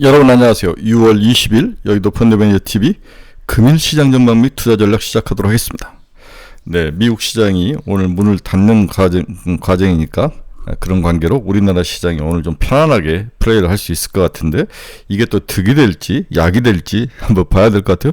여러분 안녕하세요. 6월 20일 여의도 펀드매니저TV 금일시장 전망 및 투자 전략 시작하도록 하겠습니다. 네, 미국 시장이 오늘 문을 닫는 과정이니까 그런 관계로 우리나라 시장이 오늘 좀 편안하게 플레이를 할 수 있을 것 같은데, 이게 또 득이 될지 약이 될지 한번 봐야 될 것 같아요.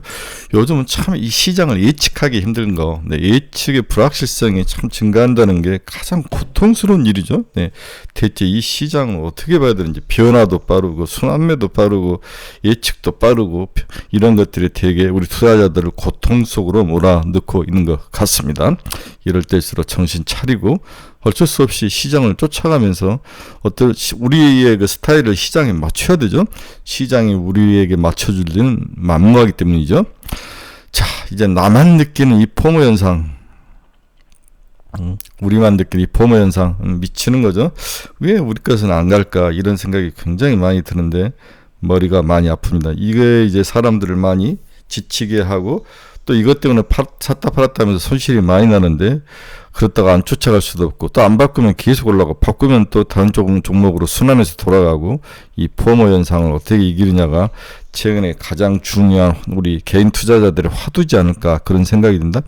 요즘은 참 이 시장을 예측하기 힘든 거, 네, 예측의 불확실성이 참 증가한다는 게 가장 고통스러운 일이죠. 네, 대체 이 시장을 어떻게 봐야 되는지, 변화도 빠르고 순환매도 빠르고 예측도 빠르고 이런 것들이 되게 우리 투자자들을 고통 속으로 몰아넣고 있는 것 같습니다. 이럴 때일수록 정신 차리고 어쩔 수 없이 시장을 쫓아가면서 어떤 우리의 그 스타일을 시장에 맞춰야 되죠. 시장이 우리에게 맞춰줄 때는 만무하기 때문이죠. 자, 이제 나만 느끼는 이 포모 현상, 우리만 느끼는 이 포모 현상 미치는 거죠. 왜 우리 것은 안 갈까, 이런 생각이 굉장히 많이 드는데 머리가 많이 아픕니다. 이게 이제 사람들을 많이 지치게 하고, 또 이것 때문에 샀다 팔았다 하면서 손실이 많이 나는데, 그렇다가 안 쫓아갈 수도 없고, 또 안 바꾸면 계속 올라가고, 바꾸면 또 다른 종목으로 순환해서 돌아가고, 이 포모 현상을 어떻게 이기느냐가 최근에 가장 중요한 우리 개인 투자자들의 화두지 않을까, 그런 생각이 든다.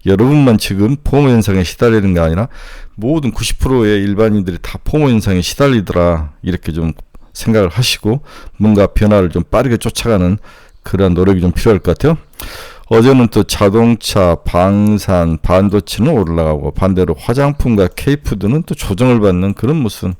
여러분만 지금 포모 현상에 시달리는 게 아니라 모든 90%의 일반인들이 다 포모 현상에 시달리더라, 이렇게 좀 생각을 하시고 뭔가 변화를 좀 빠르게 쫓아가는 그런 노력이 좀 필요할 것 같아요. 어제는 또 자동차, 방산, 반도체는 올라가고, 반대로 화장품과 K푸드는 또 조정을 받는 그런 모습.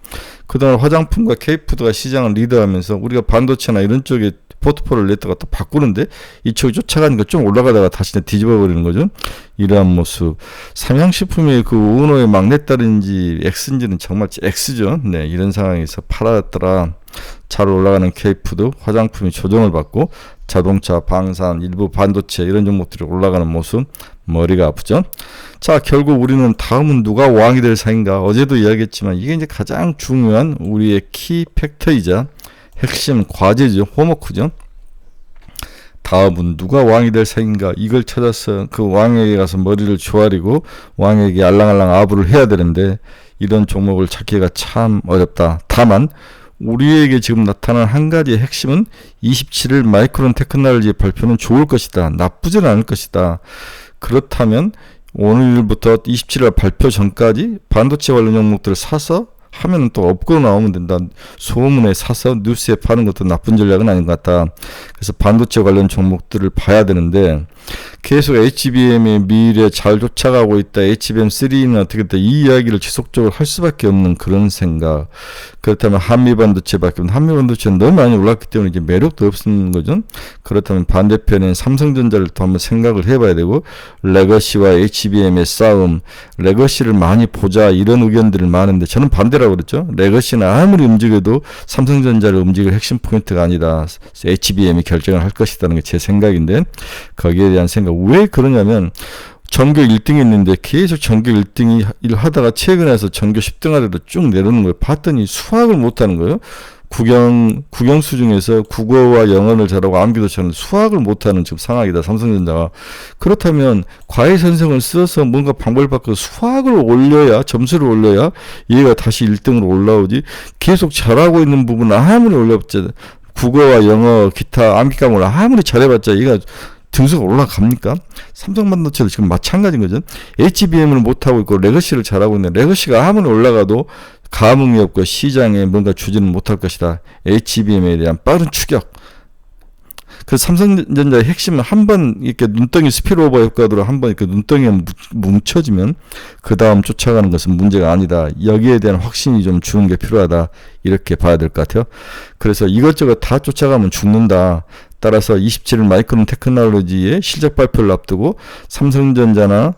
그동안 화장품과 K푸드가 시장을 리드하면서 우리가 반도체나 이런 쪽에 포트폴리오를 냈다가 또 바꾸는데 이쪽이 쫓아가니까 좀 올라가다가 다시 뒤집어 버리는 거죠. 이러한 모습. 삼양식품의 그 우노의 막내딸인지 X인지는 정말 X죠. 네, 이런 상황에서 팔았더라. 잘 올라가는 K푸드, 화장품이 조정을 받고, 자동차, 방산, 일부 반도체 이런 종목들이 올라가는 모습, 머리가 아프죠. 자, 결국 우리는 다음은 누가 왕이 될 상인가, 어제도 이야기했지만 이게 이제 가장 중요한 우리의 키 팩터이자 핵심 과제죠. 호모크죠. 다음은 누가 왕이 될 상인가, 이걸 찾아서 그 왕에게 가서 머리를 조아리고 왕에게 알랑알랑 아부를 해야 되는데, 이런 종목을 찾기가 참 어렵다. 다만 우리에게 지금 나타난 한 가지의 핵심은 27일 마이크론 테크놀로지 발표는 좋을 것이다, 나쁘진 않을 것이다. 그렇다면 오늘부터 27일 발표 전까지 반도체 관련 종목들을 사서 하면 또 업고 나오면 된다. 소문에 사서 뉴스에 파는 것도 나쁜 전략은 아닌 것 같다. 그래서 반도체 관련 종목들을 봐야 되는데, 계속 HBM의 미래 잘 쫓아가고 있다, HBM3는 어떻게 됐다, 이 이야기를 지속적으로 할 수밖에 없는 그런 생각. 그렇다면 한미반도체밖에 없는, 한미반도체는 너무 많이 올랐기 때문에 이제 매력도 없는 거죠. 그렇다면 반대편엔 삼성전자를 또 한번 생각을 해봐야 되고, 레거시와 HBM의 싸움, 레거시를 많이 보자, 이런 의견들이 많은데 저는 반대라고 그랬죠. 레거시는 아무리 움직여도 삼성전자를 움직일 핵심 포인트가 아니다, HBM이 결정을 할 것이라는 게 제 생각인데, 거기에 대한 생각. 왜 그러냐면 전교 1등이 있는데 계속 전교 1등이 일 하다가 최근에 와서 전교 10등 하려도 쭉 내려오는 거예요. 봤더니 수학을 못하는 거예요. 국영수 중에서 국어와 영어를 잘하고 암기도 잘하는 수학을 못하는 지금 상황이다, 삼성전자가. 그렇다면 과외선생을 써서 뭔가 방법을 바꿔서 수학을 올려야, 점수를 올려야 얘가 다시 1등으로 올라오지. 계속 잘하고 있는 부분은 아무리 올려봤자, 국어와 영어, 기타, 암기 과목을 아무리 잘해봤자 얘가 등수가 올라갑니까? 삼성반도체도 지금 마찬가지인 거죠. HBM을 못하고 있고 레거시를 잘하고 있는데, 레거시가 아무리 올라가도 감흥이 없고 시장에 뭔가 주지는 못할 것이다. HBM에 대한 빠른 추격. 그 삼성전자의 핵심은 한번 이렇게 눈덩이 스피드오버 효과로 한번 이렇게 눈덩이가 뭉쳐지면 그 다음 쫓아가는 것은 문제가 아니다. 여기에 대한 확신이 좀 주는 게 필요하다. 이렇게 봐야 될 것 같아요. 그래서 이것저것 다 쫓아가면 죽는다. 따라서 27일 마이크론 테크놀로지의 실적 발표를 앞두고 삼성전자나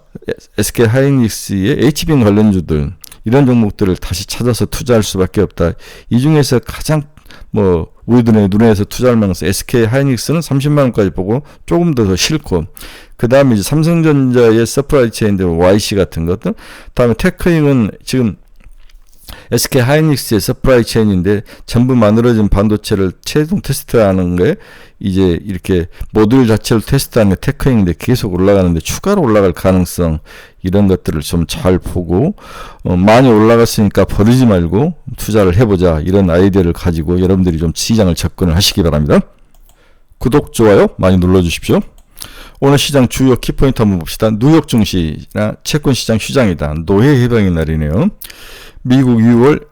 SK 하이닉스의 HBM 관련주들, 이런 종목들을 다시 찾아서 투자할 수밖에 없다. 이 중에서 가장 우리들의 눈에서 투자할 만한 것은 SK 하이닉스는 30만 원까지 보고 조금 더 싫고, 그 다음에 이제 삼성전자의 서프라이 체인들 YC 같은 것들, 다음에 테크잉은 지금 SK 하이닉스의 서프라이 체인인데 전부 만들어진 반도체를 최종 테스트하는 게 이제 이렇게 모듈 자체를 테스트하는 게 테크닉인데 계속 올라가는데 추가로 올라갈 가능성 이런 것들을 좀 잘 보고 많이 올라갔으니까 버리지 말고 투자를 해보자 이런 아이디어를 가지고 여러분들이 좀 시장을 접근을 하시기 바랍니다. 구독, 좋아요 많이 눌러주십시오. 오늘 시장 주요 키포인트 한번 봅시다. 뉴욕 증시나 채권시장 휴장이다. 노예 해방의 날이네요. 미국 6월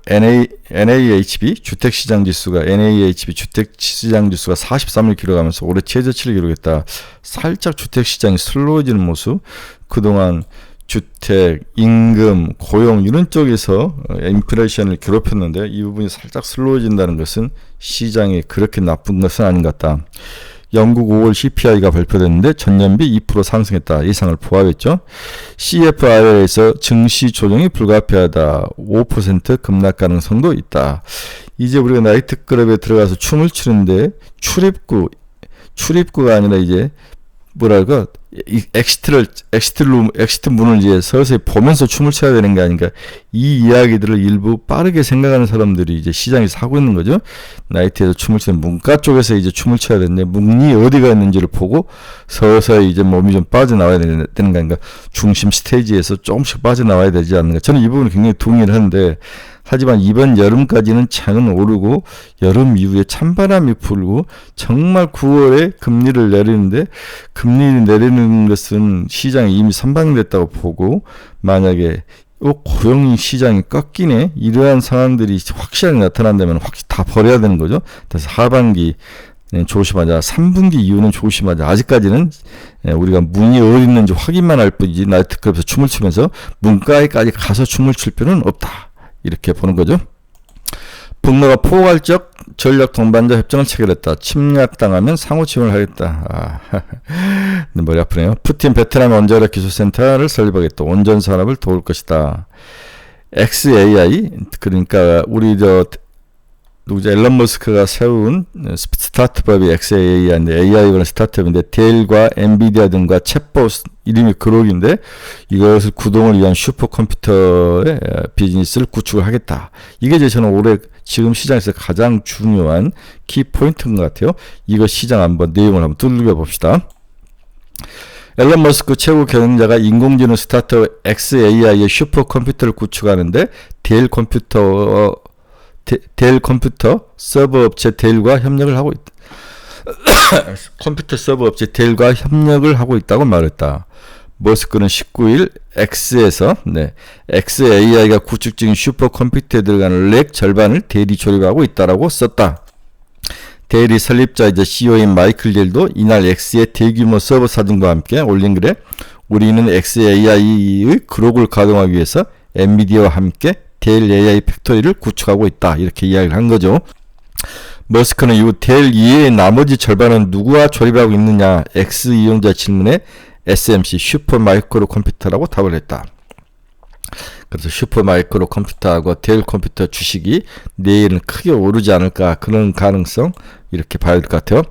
NAHB 주택시장지수가 주택시장지수가 43을 기록하면서 올해 최저치를 기록했다. 살짝 주택시장이 슬로워지는 모습. 그동안 주택, 임금, 고용 이런 쪽에서 인플레이션을 괴롭혔는데 이 부분이 살짝 슬로워진다는 것은 시장이 그렇게 나쁜 것은 아닌 것 같다. 영국 5월 CPI가 발표됐는데 전년비 2% 상승했다. 예상을 포함했죠. CFR에서 증시 조정이 불가피하다. 5% 급락 가능성도 있다. 이제 우리가 나이트클럽에 들어가서 춤을 추는데 출입구가 아니라 이제 뭐랄까 엑시트 문을 이제 서서히 보면서 춤을 춰야 되는 게 아닌가. 이 이야기들을 일부 빠르게 생각하는 사람들이 이제 시장에서 하고 있는 거죠. 나이트에서 춤을 추는 문가 쪽에서 이제 춤을 춰야 되는데 문이 어디가 있는지를 보고 서서히 이제 몸이 좀 빠져나와야 되는 거 아닌가. 중심 스테이지에서 조금씩 빠져나와야 되지 않는가. 저는 이 부분을 굉장히 동의를 하는데 하지만 이번 여름까지는 장은 오르고 여름 이후에 찬바람이 불고 정말 9월에 금리를 내리는데 금리를 내리는 것은 시장이 이미 선방됐다고 보고 만약에 고용 시장이 꺾이네 이러한 상황들이 확실하게 나타난다면 확실히 다 버려야 되는 거죠. 그래서 하반기 조심하자. 3분기 이후는 조심하자. 아직까지는 우리가 문이 어디 있는지 확인만 할 뿐이지 나이트클럽에서 춤을 추면서 문가에까지 가서 춤을 출 필요는 없다. 이렇게 보는 거죠. 북러가 포괄적 전략 동반자 협정을 체결했다. 침략당하면 상호 지원을 하겠다. 머리 아프네요. 푸틴 베트남 원자력 기술센터를 설립하겠다. 온전 산업을 도울 것이다. XAI 그러니까 우리 앨런 머스크가 세운 스타트업이 XAI인데 AI라는 스타트업인데 델과 엔비디아 등과 챗봇 이름이 그록인데 이것을 구동을 위한 슈퍼컴퓨터의 비즈니스를 구축을 하겠다. 이게 이제 저는 올해 지금 시장에서 가장 중요한 키포인트인 것 같아요. 이거 시장 한번 내용을 한번 두들겨 봅시다. 앨런 머스크 최고 경영자가 인공지능 스타트업 XAI의 슈퍼컴퓨터를 구축하는데 델 컴퓨터 서버 업체 델과 협력을 하고 있다. 컴퓨터 서버 업체 델과 협력을 하고 있다고 말했다. 머스크는 19일 X에서 XAI가 구축 중인 슈퍼컴퓨터에 들어가는 렉 절반을 델이 조립하고 있다라고 썼다. 델이 설립자이자 CEO인 마이클 델도 이날 X의 대규모 서버 사진과 함께 올린 글에 우리는 XAI의 그록을 가동하기 위해서 엔비디아와 함께 델 AI 팩토리를 구축하고 있다. 이렇게 이야기를 한 거죠. 머스크는 이후 델 이외의 나머지 절반은 누구와 조립하고 있느냐 X 이용자 질문에 SMC 슈퍼마이크로 컴퓨터라고 답을 했다. 그래서 슈퍼마이크로 컴퓨터하고 델 컴퓨터 주식이 내일은 크게 오르지 않을까 그런 가능성 이렇게 봐야 될 것 같아요.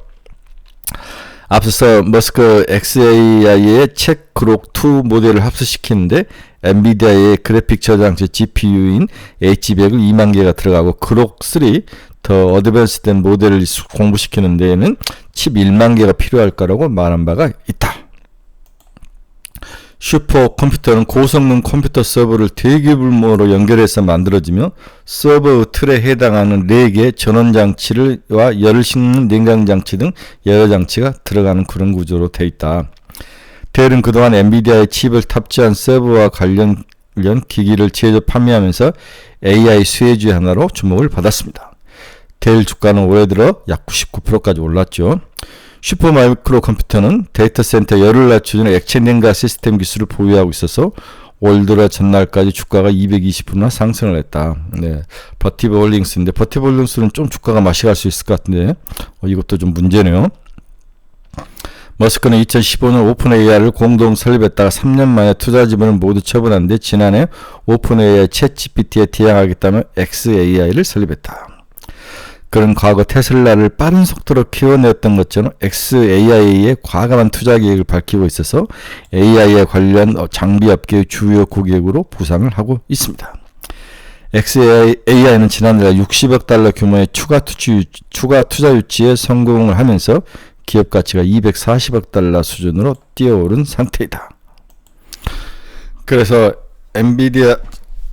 앞서서 머스크 XAI의 책 그록 2 모델을 합수시키는데 엔비디아의 그래픽 저장체 GPU인 H100을 2만 개가 들어가고 그록 3 더 어드밴스된 모델을 공부시키는 데에는 칩 1만 개가 필요할 거라고 말한 바가 있다. 슈퍼컴퓨터는 고성능 컴퓨터 서버를 대규모로 연결해서 만들어지며 서버 틀에 해당하는 4개 전원장치와 열을 식는 냉장장치 등 여러 장치가 들어가는 그런 구조로 되어 있다. 델은 그동안 엔비디아의 칩을 탑재한 서버와 관련 기기를 제조 판매하면서 AI 수혜주의 하나로 주목을 받았습니다. 델 주가는 올해 들어 약 99%까지 올랐죠. 슈퍼마이크로 컴퓨터는 데이터 센터 열을 낮추는 액체 냉각 시스템 기술을 보유하고 있어서 올 들어 전날까지 주가가 220%나 상승을 했다. 버티버 홀딩스인데 버티버 홀딩스는 좀 주가가 맛이 갈 수 있을 것 같은데 이것도 좀 문제네요. 머스크는 2015년 오픈 AI를 공동 설립했다가 3년 만에 투자 지분을 모두 처분한 뒤 지난해 오픈 AI 챗 GPT에 대항하겠다며 XAI를 설립했다. 그런 과거 테슬라를 빠른 속도로 키워내었던 것처럼 XAI의 과감한 투자 계획을 밝히고 있어서 AI에 관련 장비 업계의 주요 고객으로 부상을 하고 있습니다. xAI는 지난달 60억 달러 규모의 추가 투자 유치에 성공을 하면서 기업 가치가 240억 달러 수준으로 뛰어오른 상태이다. 그래서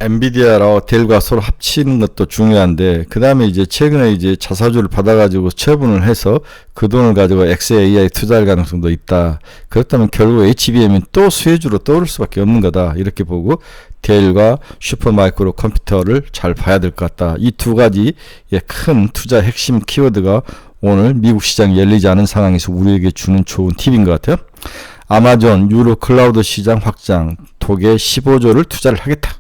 엔비디아랑 델과 서로 합치는 것도 중요한데, 그 다음에 이제 최근에 이제 자사주를 받아가지고 처분을 해서 그 돈을 가지고 xAI 투자할 가능성도 있다. 그렇다면 결국 HBM이 또 수혜주로 떠오를 수밖에 없는 거다. 이렇게 보고 델과 슈퍼마이크로 컴퓨터를 잘 봐야 될 것 같다. 이 두 가지의 큰 투자 핵심 키워드가 오늘 미국 시장이 열리지 않은 상황에서 우리에게 주는 좋은 팁인 것 같아요. 아마존 유로 클라우드 시장 확장, 독에 15조를 투자를 하겠다.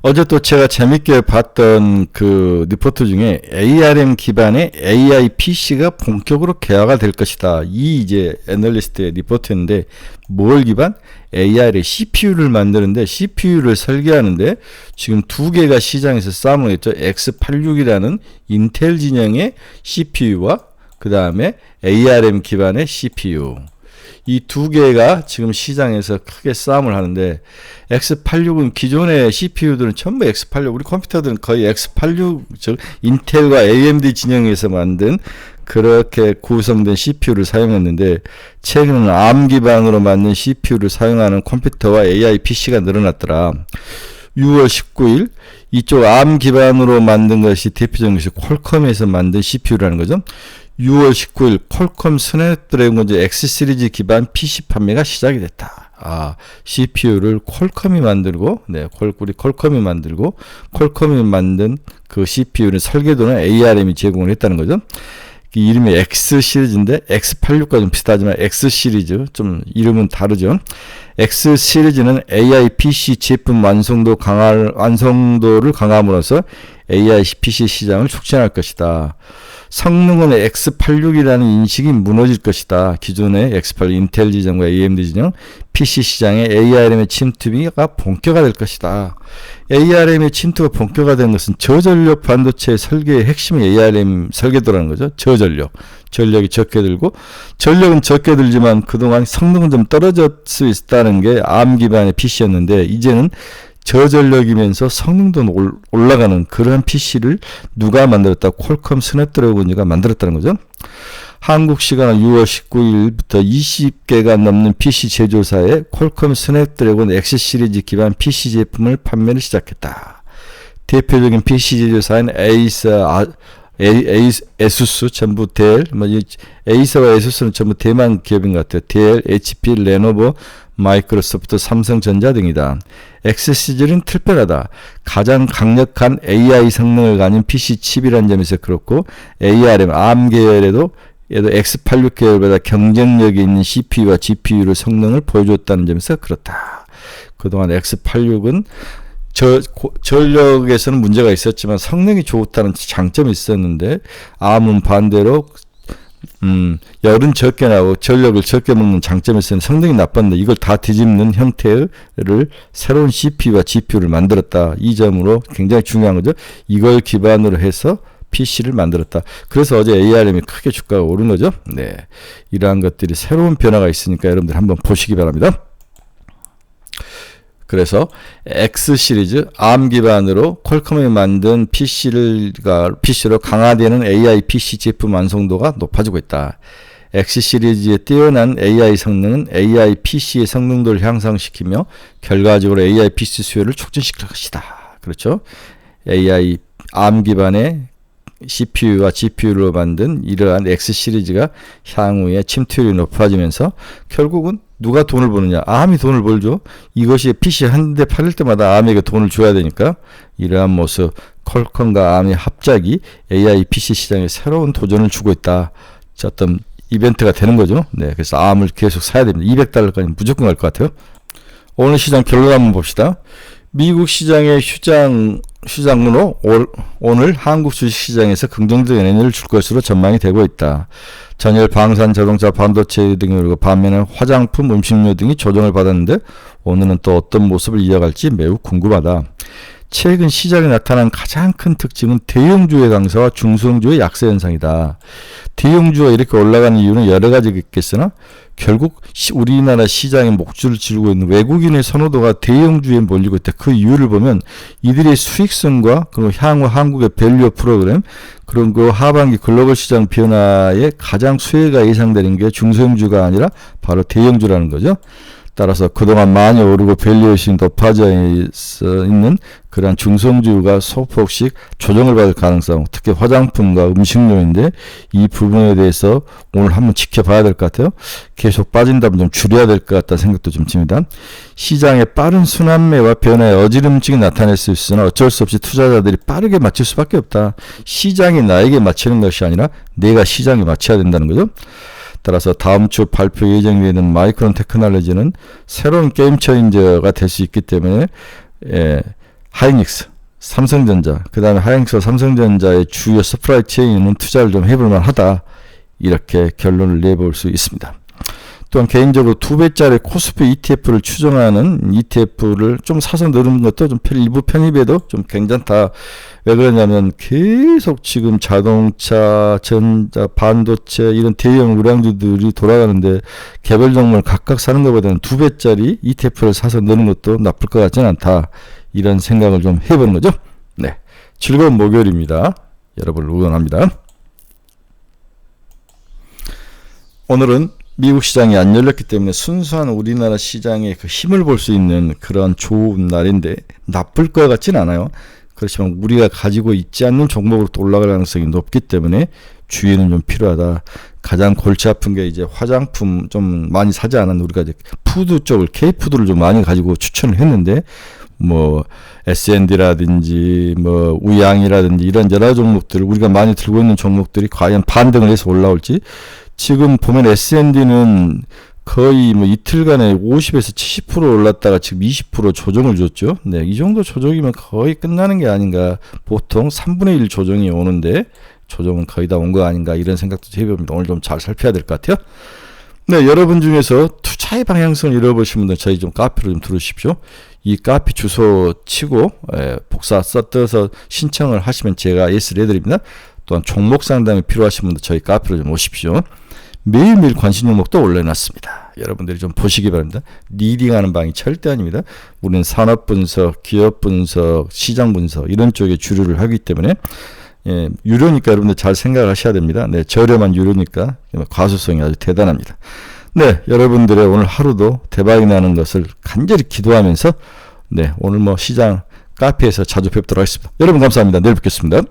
어제 또 제가 재밌게 봤던 그 리포트 중에 ARM 기반의 AI PC가 본격으로 개화가 될 것이다. 이 이제 애널리스트의 리포트인데, 뭘 기반? AR의 CPU를 만드는데, CPU를 설계하는데 지금 두 개가 시장에서 싸움을 했죠. X86이라는 인텔 진영의 CPU와 그 다음에 ARM 기반의 CPU. 이 두 개가 지금 시장에서 크게 싸움을 하는데, X86은 기존의 CPU들은 전부 X86, 우리 컴퓨터들은 거의 X86, 즉 인텔과 AMD 진영에서 만든 그렇게 구성된 CPU를 사용했는데, 최근에는 ARM 기반으로 만든 CPU를 사용하는 컴퓨터와 AI PC가 늘어났더라. 6월 19일 이쪽 ARM 기반으로 만든 것이 대표적인 것이 퀄컴에서 만든 CPU라는 거죠. 6월 19일 퀄컴 스냅드래곤 X 시리즈 기반 PC 판매가 시작이 됐다. CPU를 퀄컴이 만들고, 우리 퀄컴이 만들고, 퀄컴이 만든 그 CPU는 설계도는 ARM이 제공을 했다는 거죠. 이름이 X 시리즈인데 X86과 좀 비슷하지만 X 시리즈, 좀 이름은 다르죠. X 시리즈는 AI PC 제품 완성도를 강화함으로써 AI PC 시장을 촉진할 것이다. 성능은 X86이라는 인식이 무너질 것이다. 기존의 X86 인텔 진영과 AMD 진영 PC 시장에 ARM의 침투가 본격화될 것이다. ARM의 침투가 본격화된 것은 저전력 반도체 설계의 핵심이 ARM 설계도라는 거죠. 전력이 적게 들고, 전력은 적게 들지만 그동안 성능은 좀 떨어질 수 있다는 게 ARM 기반의 PC였는데, 이제는 저전력이면서 성능도 올라가는 그러한 PC를 누가 만들었다? 퀄컴 스냅드래곤이 만들었다는 거죠. 한국 시간 6월 19일부터 20개가 넘는 PC 제조사에 퀄컴 스냅드래곤 X 시리즈 기반 PC 제품을 판매를 시작했다. 대표적인 PC 제조사인 에수스, 전부 델, 에이서와 에수스는 전부 대만 기업인 것 같아요. 델, HP, 레노버, 마이크로소프트, 삼성전자 등이다. X 시리즈는 특별하다. 가장 강력한 AI 성능을 가진 PC 칩이라는 점에서 그렇고, ARM 계열에도 X86 계열보다 경쟁력이 있는 CPU와 GPU를 성능을 보여줬다는 점에서 그렇다. 그동안 X86은 전력에서는 문제가 있었지만 성능이 좋다는 장점이 있었는데, ARM은 반대로 열은 적게 나고 전력을 적게 먹는 장점이 있었는데 성능이 나빴는데, 이걸 다 뒤집는 형태를 새로운 CPU와 GPU를 만들었다. 이 점으로 굉장히 중요한 거죠. 이걸 기반으로 해서 PC를 만들었다. 그래서 어제 ARM이 크게 주가가 오른 거죠. 이러한 것들이 새로운 변화가 있으니까 여러분들 한번 보시기 바랍니다. 그래서 X 시리즈 ARM 기반으로 퀄컴이 만든 PC로 강화되는 AI PC 제품 완성도가 높아지고 있다. X 시리즈의 뛰어난 AI 성능은 AI PC의 성능도를 향상시키며 결과적으로 AI PC 수요를 촉진시킬 것이다. 그렇죠? ARM 기반의 CPU와 GPU로 만든 이러한 X 시리즈가 향후에 침투율이 높아지면서 결국은 누가 돈을 버느냐? ARM이 돈을 벌죠. 이것이 PC 한 대 팔릴 때마다 ARM에게 돈을 줘야 되니까, 이러한 모습, 퀄컴과 ARM의 합작이 AI PC 시장에 새로운 도전을 주고 있다. 어떤 이벤트가 되는 거죠. 그래서 ARM을 계속 사야 됩니다. $200까지 무조건 갈 것 같아요. 오늘 시장 결론 한번 봅시다. 미국 시장의 휴장으로 오늘 한국 주식시장에서 긍정적인 에너지를 줄 것으로 전망이 되고 있다. 전열, 방산, 자동차, 반도체 등으로 반면에 화장품, 음식료 등이 조정을 받았는데 오늘은 또 어떤 모습을 이어갈지 매우 궁금하다. 최근 시장에 나타난 가장 큰 특징은 대형주의 강세와 중소형주의 약세 현상이다. 대형주가 이렇게 올라가는 이유는 여러 가지가 있겠으나 결국 우리나라 시장의 목줄을 쥐고 있는 외국인의 선호도가 대형주에 몰리고 있다. 그 이유를 보면 이들의 수익성과 그리고 향후 한국의 밸류 프로그램 그런 그 하반기 글로벌 시장 변화에 가장 수혜가 예상되는 게 중소형주가 아니라 바로 대형주라는 거죠. 따라서 그동안 많이 오르고 밸류에이션이 높아져 있는 그러한 중성주가 소폭씩 조정을 받을 가능성, 특히 화장품과 음식료인데 이 부분에 대해서 오늘 한번 지켜봐야 될 것 같아요. 계속 빠진다면 좀 줄여야 될 것 같다는 생각도 좀 듭니다. 시장의 빠른 순환매와 변화의 어지럼증이 나타날 수 있으나 어쩔 수 없이 투자자들이 빠르게 맞출 수밖에 없다. 시장이 나에게 맞추는 것이 아니라 내가 시장에 맞춰야 된다는 거죠. 따라서 다음 주 발표 예정되는 마이크론 테크놀로지는 새로운 게임 체인저가 될 수 있기 때문에 하이닉스, 삼성전자, 그 다음에 하이닉스와 삼성전자의 주요 서프라이 체인은 투자를 좀 해볼 만하다. 이렇게 결론을 내볼 수 있습니다. 또한 개인적으로 2배짜리 코스피 ETF를 추정하는 ETF를 좀 사서 넣는 것도 좀 일부 편입에도 좀 괜찮다. 왜 그러냐면 계속 지금 자동차, 전자, 반도체 이런 대형 우량주들이 돌아가는데 개별 종목을 각각 사는 것보다는 2배짜리 ETF를 사서 넣는 것도 나쁠 것 같지는 않다. 이런 생각을 좀 해보는 거죠. 네, 즐거운 목요일입니다. 여러분을 응원합니다. 오늘은 미국 시장이 안 열렸기 때문에 순수한 우리나라 시장의 그 힘을 볼 수 있는 그런 좋은 날인데 나쁠 것 같진 않아요. 그렇지만 우리가 가지고 있지 않는 종목으로 또 올라갈 가능성이 높기 때문에 주의는 좀 필요하다. 가장 골치 아픈 게 이제 화장품 좀 많이 사지 않았나. 우리가 이제 푸드 쪽을 K푸드를 좀 많이 가지고 추천을 했는데 뭐 S&D라든지 뭐 우양이라든지 이런 여러 종목들 우리가 많이 들고 있는 종목들이 과연 반등을 해서 올라올지. 지금 보면 S&D는 거의 뭐 이틀간에 50에서 70% 올랐다가 지금 20% 조정을 줬죠. 네, 이 정도 조정이면 거의 끝나는 게 아닌가. 보통 3분의 1 조정이 오는데 조정은 거의 다 온 거 아닌가 이런 생각도 해봅니다. 오늘 좀 잘 살펴야 될 것 같아요. 네, 여러분 중에서 투자의 방향성을 잃어버리신 분들 저희 좀 카페로 좀 들어오십시오. 이 카페 주소 치고 복사 써서 신청을 하시면 제가 예스를 해드립니다. 또한 종목 상담이 필요하신 분들 저희 카페로 좀 오십시오. 매일매일 관심 종목도 올려놨습니다. 여러분들이 좀 보시기 바랍니다. 리딩하는 방이 절대 아닙니다. 우리는 산업 분석, 기업 분석, 시장 분석 이런 쪽에 주류를 하기 때문에 유료니까 여러분들 잘 생각하셔야 됩니다. 네, 저렴한 유료니까 과수성이 아주 대단합니다. 네, 여러분들의 오늘 하루도 대박이 나는 것을 간절히 기도하면서 네, 오늘 뭐 시장 카페에서 자주 뵙도록 하겠습니다. 여러분 감사합니다. 내일 뵙겠습니다.